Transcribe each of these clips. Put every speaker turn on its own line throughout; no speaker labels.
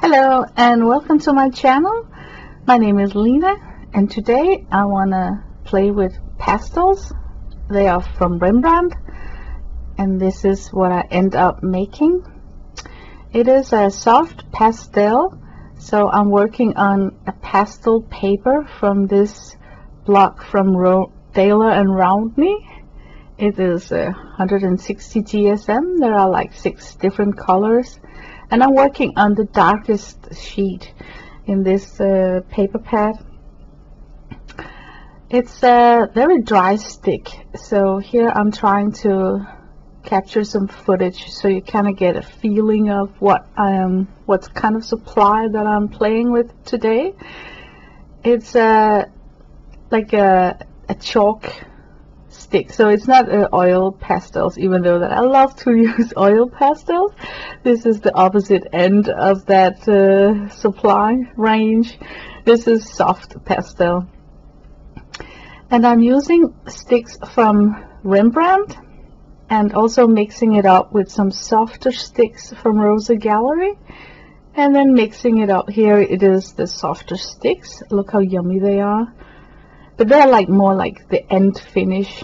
Hello and welcome to my channel. My name is Lena and today I want to play with pastels. They are from Rembrandt and this is what I end up making. It is a soft pastel, so I'm working on a pastel paper from this block from Daler and Roundney. It is 160 GSM. There are like 6 different colors. And I'm working on the darkest sheet in this paper pad. It's a very dry stick, so here I'm trying to capture some footage so you kind of get a feeling of what kind of supply that I'm playing with today. It's like a chalk stick, so it's not oil pastels, even though that I love to use oil pastels. This is the opposite end of that supply range. This is soft pastel, and I'm using sticks from Rembrandt and also mixing it up with some softer sticks from Mungyo Gallery, and then mixing it up. Here it is the softer sticks. Look how yummy they are. But they're like more like the end finish.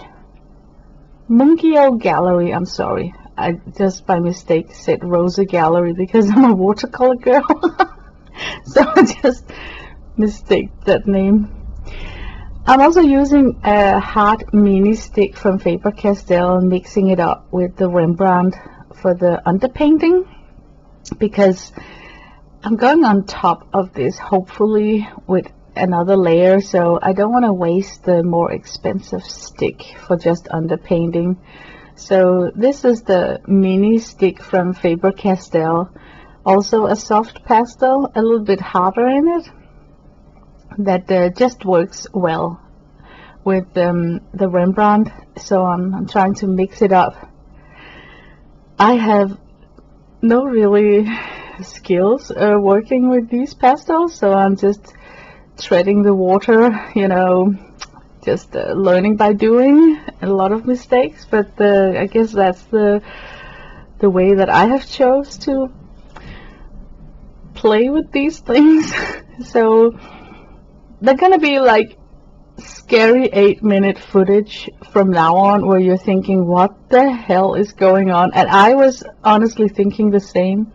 Mungyo Gallery, I'm sorry. I just by mistake said Mungyo Gallery because I'm a watercolor girl. So I just mistaked that name. I'm also using a hard mini stick from Faber Castell and mixing it up with the Rembrandt for the underpainting, because I'm going on top of this hopefully with another layer, so I don't want to waste the more expensive stick for just underpainting. So this is the mini stick from Faber Castell, also a soft pastel, a little bit harder in it, that just works well with the Rembrandt. So I'm trying to mix it up. I have no really skills working with these pastels, so I'm just treading the water, you know, just learning by doing. A lot of mistakes, but I guess that's the way that I have chose to play with these things. So they're gonna be like scary 8-minute footage from now on, where you're thinking, what the hell is going on? And I was honestly thinking the same.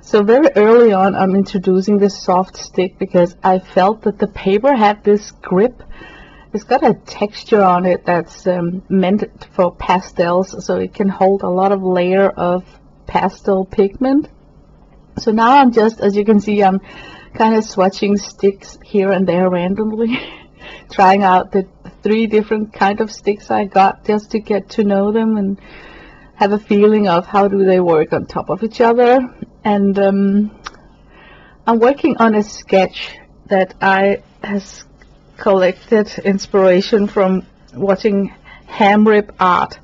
So very early on, I'm introducing this soft stick because I felt that the paper had this grip. It's got a texture on it that's meant for pastels, so it can hold a lot of layer of pastel pigment. So now I'm just, as you can see, I'm kind of swatching sticks here and there randomly, trying out the 3 different kind of sticks I got just to get to know them and have a feeling of how do they work on top of each other. And I'm working on a sketch that I has collected inspiration from watching HAMrib Art.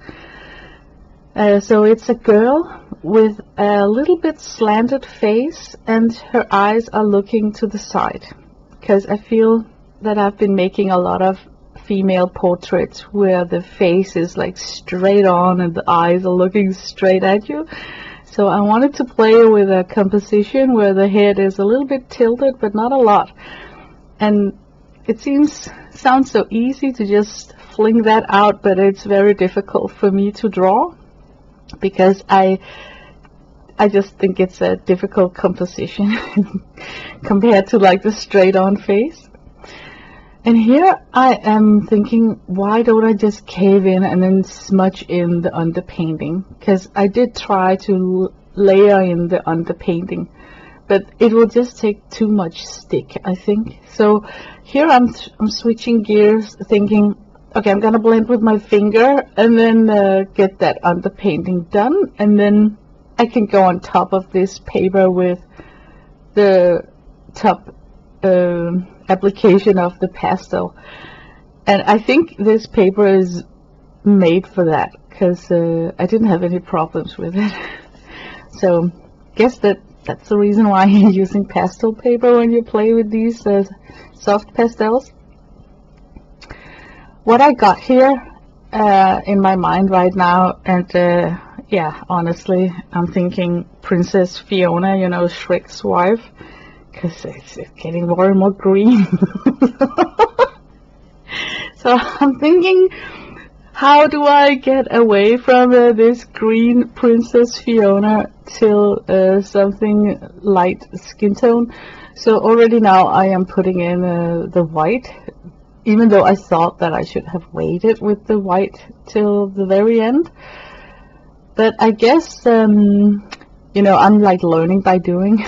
So it's a girl with a little bit slanted face and her eyes are looking to the side, because I feel that I've been making a lot of female portraits where the face is like straight on and the eyes are looking straight at you. So I wanted to play with a composition where the head is a little bit tilted, but not a lot. And it sounds so easy to just fling that out, but it's very difficult for me to draw because I just think it's a difficult composition compared to like the straight on face. And here I am thinking, why don't I just cave in and then smudge in the underpainting? Because I did try to layer in the underpainting, but it will just take too much stick, I think. So here I'm switching gears, thinking, okay, I'm gonna blend with my finger and then get that underpainting done, and then I can go on top of this paper with the top application of the pastel. And I think this paper is made for that, because I didn't have any problems with it. So guess that's the reason why you're using pastel paper when you play with these soft pastels. What I got here in my mind right now, and Yeah, honestly, I'm thinking Princess Fiona, you know, Shrek's wife, because it's getting more and more green. So I'm thinking, how do I get away from this green Princess Fiona till something light skin tone? So already now I am putting in the white, even though I thought that I should have waited with the white till the very end. But I guess, you know, I'm like learning by doing.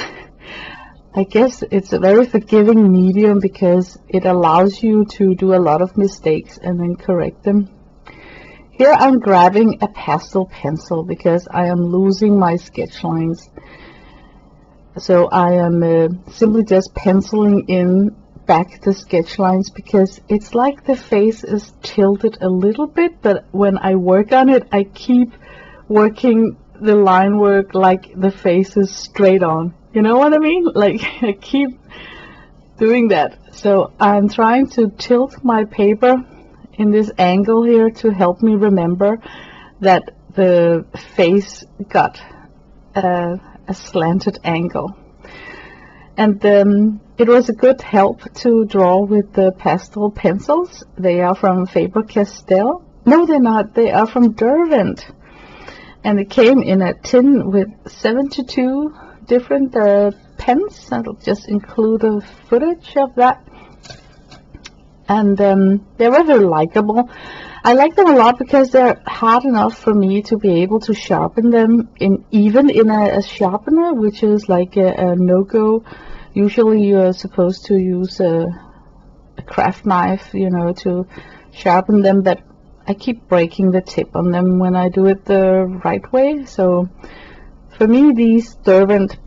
I guess it's a very forgiving medium because it allows you to do a lot of mistakes and then correct them. Here I'm grabbing a pastel pencil because I am losing my sketch lines. So I am simply just penciling in back the sketch lines because it's like the face is tilted a little bit, but when I work on it, I keep working the line work like the face is straight on. You know what I mean? Like, I keep doing that. So I'm trying to tilt my paper in this angle here to help me remember that the face got a slanted angle. And it was a good help to draw with the pastel pencils. They are from Faber Castell. No, they're not. They are from Derwent. And it came in a tin with 72 different pens. I'll just include a footage of that. And they were very likable. I like them a lot because they're hard enough for me to be able to sharpen them even in a sharpener, which is like a no-go. Usually you're supposed to use a craft knife, you know, to sharpen them, but I keep breaking the tip on them when I do it the right way. So for me, these Derwent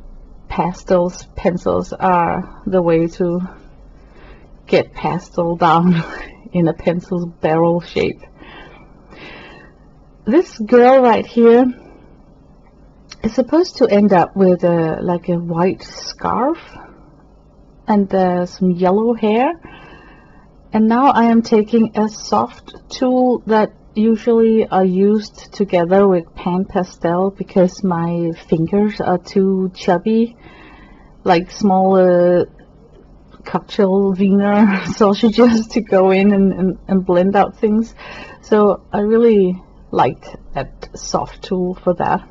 pastels pencils are the way to get pastel down in a pencil barrel shape. This girl right here is supposed to end up with like a white scarf and some yellow hair. And now I am taking a soft tool that usually are used together with pan pastel because my fingers are too chubby, like small cocktail wiener sausages to go in and blend out things. So I really liked that soft tool for that.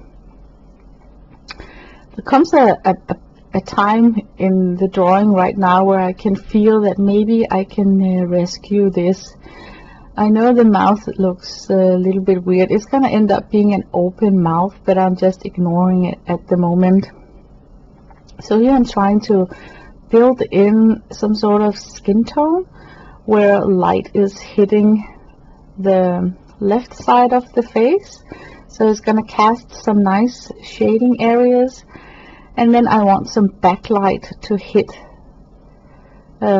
There comes a time in the drawing right now where I can feel that maybe I can rescue this. I know the mouth looks a little bit weird. It's gonna end up being an open mouth, but I'm just ignoring it at the moment. So here I'm trying to build in some sort of skin tone where light is hitting the left side of the face. So it's gonna cast some nice shading areas. And then I want some backlight to hit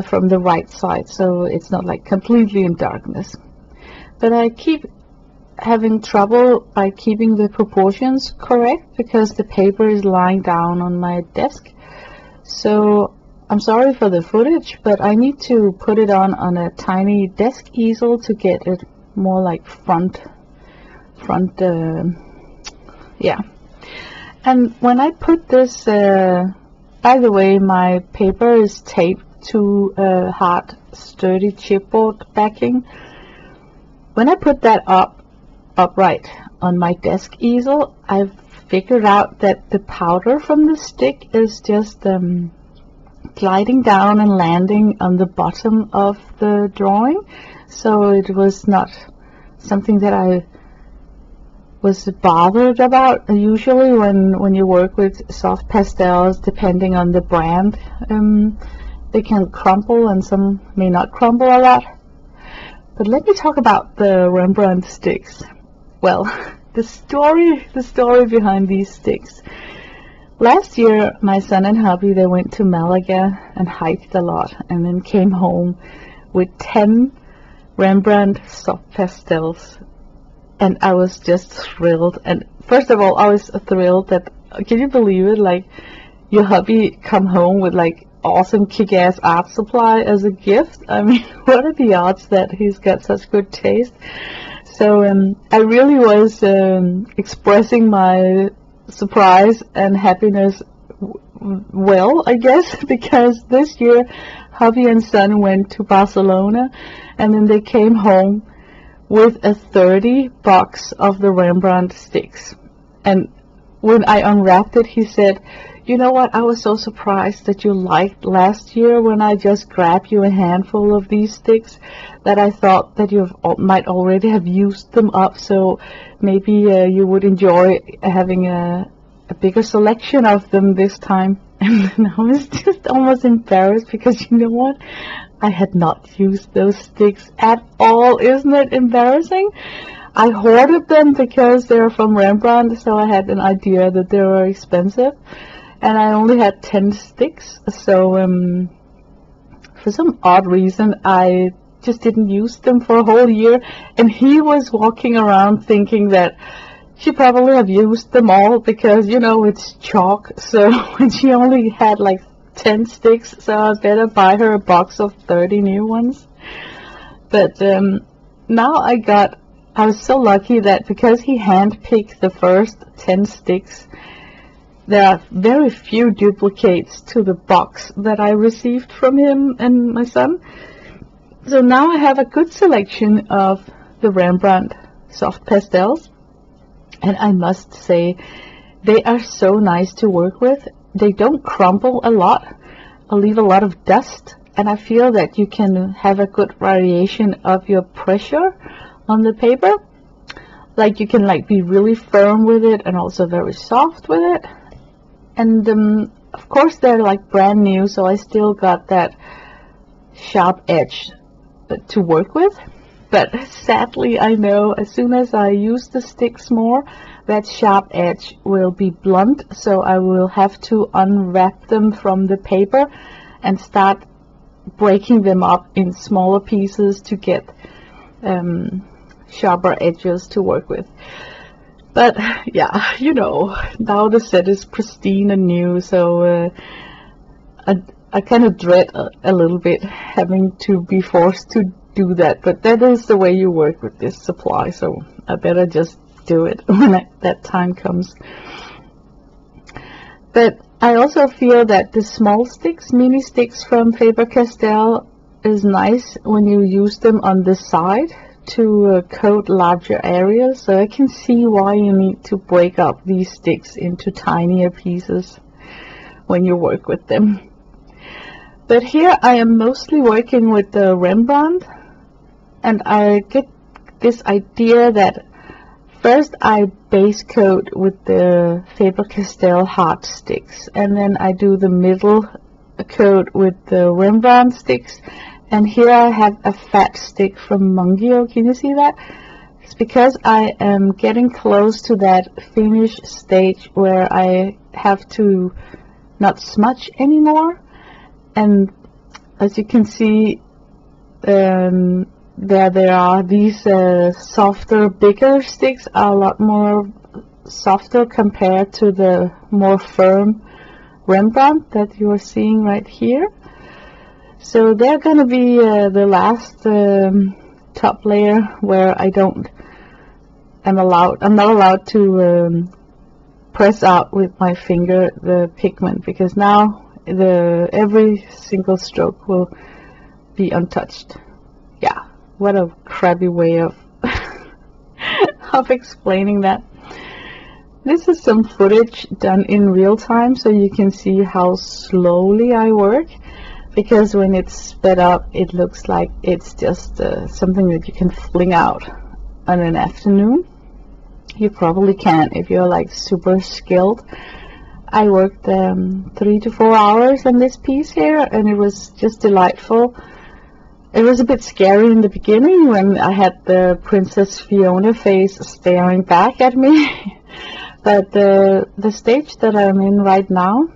from the right side, so it's not like completely in darkness. But I keep having trouble by keeping the proportions correct because the paper is lying down on my desk. So I'm sorry for the footage, but I need to put it on a tiny desk easel to get it more like front, yeah. And when I put this, by the way, my paper is taped to a hard, sturdy chipboard backing. When I put that upright on my desk easel, I've figured out that the powder from the stick is just gliding down and landing on the bottom of the drawing. So it was not something that I was bothered about. Usually when you work with soft pastels, depending on the brand, they can crumple and some may not crumble a lot. But let me talk about the Rembrandt sticks. Well, the story behind these sticks. Last year my son and hubby, they went to Malaga and hiked a lot and then came home with 10 Rembrandt soft pastels. And I was just thrilled. And first of all, I was thrilled that, can you believe it? Like, your hubby come home with like awesome kick-ass art supply as a gift. I mean, what are the odds that he's got such good taste? So I really was expressing my surprise and happiness well, I guess, because this year hubby and son went to Barcelona, and then they came home with a 30 box of the Rembrandt sticks. And when I unwrapped it, he said, "You know what, I was so surprised that you liked last year when I just grabbed you a handful of these sticks, that I thought that you might already have used them up, so maybe you would enjoy having a bigger selection of them this time." And then I was just almost embarrassed, because you know what? I had not used those sticks at all. Isn't it embarrassing? I hoarded them because they're from Rembrandt, so I had an idea that they were expensive. And I only had 10 sticks, so for some odd reason I just didn't use them for a whole year. And he was walking around thinking that she probably have used them all, because, you know, it's chalk. So when she only had like 10 sticks, so I better buy her a box of 30 new ones. But now I was so lucky that because he handpicked the first 10 sticks, there are very few duplicates to the box that I received from him and my son. So now I have a good selection of the Rembrandt soft pastels. And I must say, they are so nice to work with. They don't crumble a lot or leave a lot of dust. And I feel that you can have a good variation of your pressure on the paper. Like you can be really firm with it and also very soft with it. And of course they're like brand new, so I still got that sharp edge to work with. But sadly, I know as soon as I use the sticks more, that sharp edge will be blunt, so I will have to unwrap them from the paper and start breaking them up in smaller pieces to get sharper edges to work with. But yeah, you know, now the set is pristine and new, so I kind of dread a little bit having to be forced to do that, but that is the way you work with this supply, so I better just do it when that time comes. But I also feel that the small sticks, mini sticks from Faber Castell, is nice when you use them on the side to coat larger areas, so I can see why you need to break up these sticks into tinier pieces when you work with them. But here I am mostly working with the Rembrandt, and I get this idea that first I base coat with the Faber Castell hard sticks, and then I do the middle coat with the Rembrandt sticks. And here I have a fat stick from Mungyo. Can you see that? It's because I am getting close to that finish stage where I have to not smudge anymore. And as you can see, there are these softer, bigger sticks are a lot more softer compared to the more firm Rembrandt that you are seeing right here. So they're going to be the last top layer where I'm not allowed to press out with my finger the pigment, because now every single stroke will be untouched. Yeah, what a crappy way of of explaining that. This is some footage done in real time, so you can see how slowly I work, because when it's sped up it looks like it's just something that you can fling out on an afternoon. You probably can't if you're like super skilled. I worked 3 to 4 hours on this piece here, and it was just delightful. It was a bit scary in the beginning when I had the Princess Fiona face staring back at me. But the stage that I'm in right now,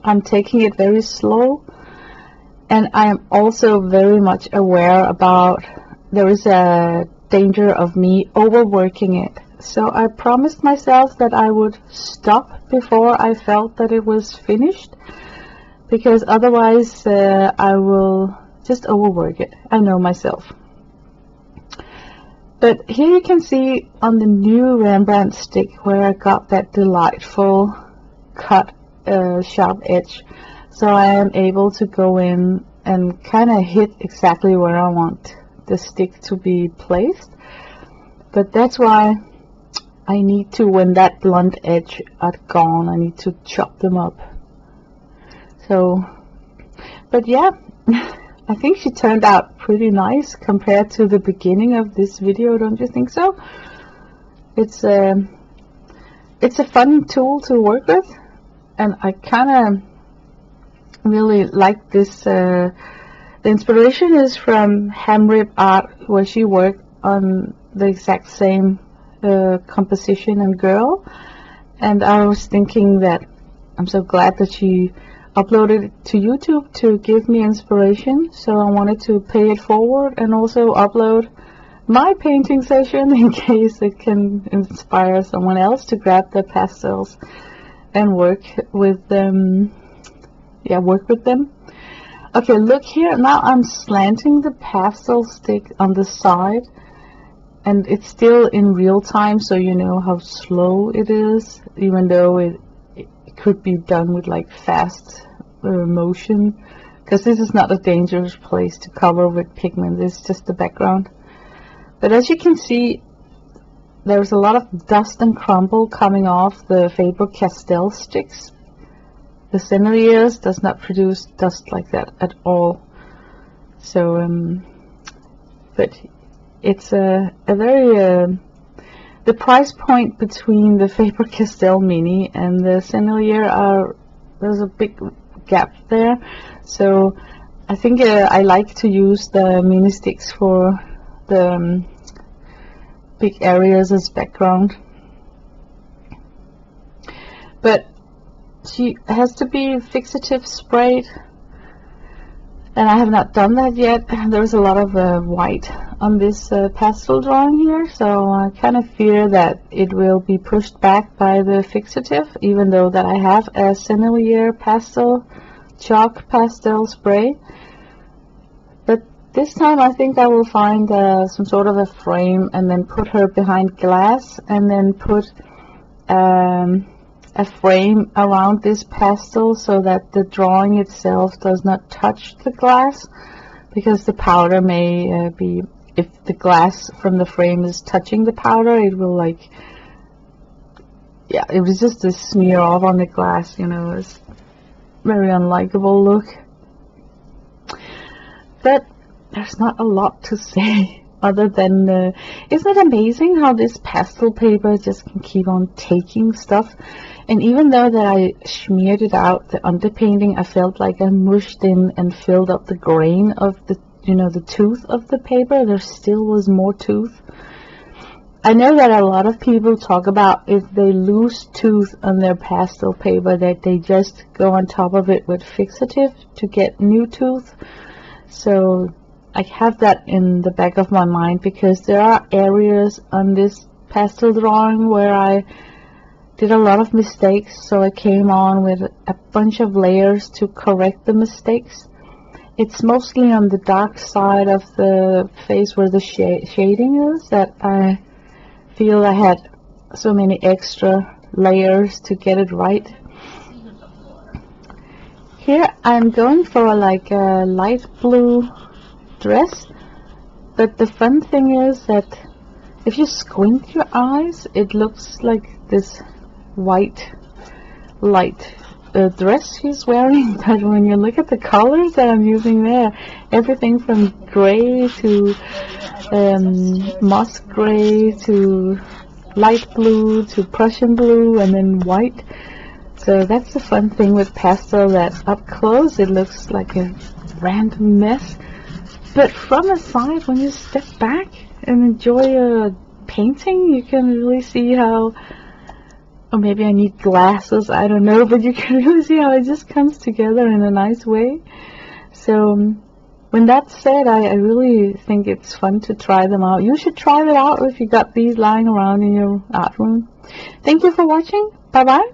I'm taking it very slow, and I am also very much aware about there is a danger of me overworking it. So I promised myself that I would stop before I felt that it was finished, because otherwise I will just overwork it. I know myself. But here you can see on the new Rembrandt stick where I got that delightful cut sharp edge. So I am able to go in and kind of hit exactly where I want the stick to be placed. But that's why I need to, when that blunt edge are gone, I need to chop them up. So, but yeah, I think she turned out pretty nice compared to the beginning of this video, don't you think so? It's a fun tool to work with, and I kind of really like this. The inspiration is from HAMrib Art, where she worked on the exact same composition and girl, and I was thinking that I'm so glad that she uploaded it to YouTube to give me inspiration, so I wanted to pay it forward and also upload my painting session in case it can inspire someone else to grab the pastels and work with them. Yeah, work with them. Okay, look here. Now I'm slanting the pastel stick on the side, and it's still in real time, so you know how slow it is, even though it could be done with like fast motion, because this is not a dangerous place to cover with pigment. It's just the background. But as you can see, there's a lot of dust and crumble coming off the Faber Castell sticks. The Senneliers does not produce dust like that at all. So but it's a very the price point between the Faber Castell Mini and the Sennelier there's a big gap there. So I think I like to use the mini sticks for the big areas as background. But she has to be fixative sprayed, and I have not done that yet. There's a lot of white on this pastel drawing here, so I kind of fear that it will be pushed back by the fixative, even though that I have a Sennelier pastel chalk pastel spray. But this time I think I will find some sort of a frame and then put her behind glass, and then put a frame around this pastel so that the drawing itself does not touch the glass, because the powder may be, if the glass from the frame is touching the powder, it will like, yeah, it was just a smear off on the glass, you know. It's very unlikable look. But there's not a lot to say other than isn't it amazing how this pastel paper just can keep on taking stuff? And even though that I smeared it out, the underpainting, I felt like I mushed in and filled up the grain of the, you know, the tooth of the paper. There still was more tooth. I know that a lot of people talk about if they lose tooth on their pastel paper, that they just go on top of it with fixative to get new tooth. So I have that in the back of my mind, because there are areas on this pastel drawing where I did a lot of mistakes, so I came on with a bunch of layers to correct the mistakes. It's mostly on the dark side of the face where the shading is that I feel I had so many extra layers to get it right. Here I'm going for like a light blue dress, but the fun thing is that if you squint your eyes, it looks like this white light dress she's wearing, but when you look at the colors that I'm using there, everything from gray to moss gray to light blue to Prussian blue and then white. So that's the fun thing with pastel, that up close it looks like a random mess, but from the side, when you step back and enjoy a painting, you can really see how, or maybe I need glasses, I don't know, but you can really see how it just comes together in a nice way. So when that's said, I really think it's fun to try them out. You should try it out if you got these lying around in your art room. Thank you for watching. Bye bye.